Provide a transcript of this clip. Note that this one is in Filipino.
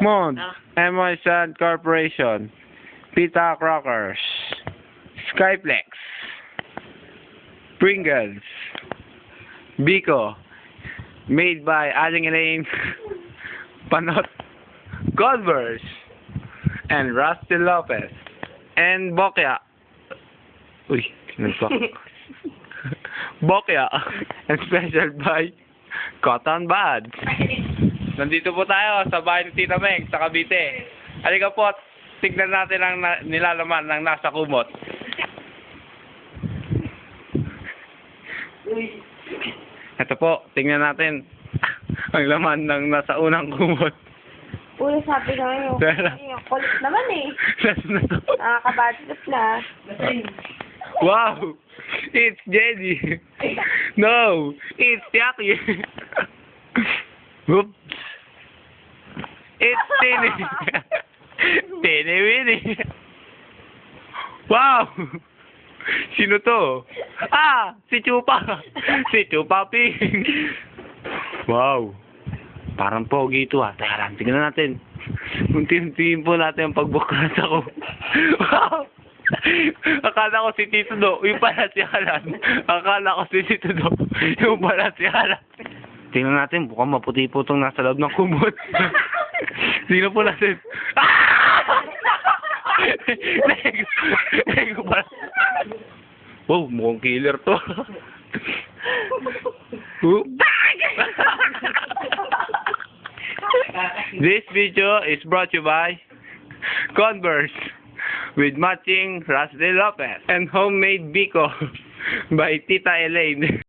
Mount, Emerson Corporation, Pita Crackers, Skyplex, Pringles, Biko, made by Aling Elaine, Panot, Converse, and Rusty Lopez, and Bokya. Uy, sinagpak. Bokya, and special by Cotton Buds. Nandito po tayo sa bahay ni Tita Meg sa Cavite. Halika po, tignan natin ang nilalaman ng nasa kumot. Ito po, tingnan natin ang laman ng nasa unang kumot. Uy, sabi naman yung kulit naman eh. Nakakabadlip na. Wow! It's jelly! No! It's yucky! Oops! It's Tini! Tini Winnie! Wow! Sino to? Ah! Si Chupa! Si Chupa Pink! Wow! Parang pogi ito ah. Teka lang, tignan natin. Unti-untiin po natin ang pagbukrasa ko. Wow! Akala ko si Tito Do, yung pala si Alan. Akala ko si Tito Do, yung pala si Alan. Tingnan natin, mukhang maputi po itong nasa loob ng kumot. Tingnan po natin. Ah! Nego pala. Wow, mukhang killer to. This video is brought to you by Converse with matching Rusty Lopez and homemade Biko by Tita Elaine.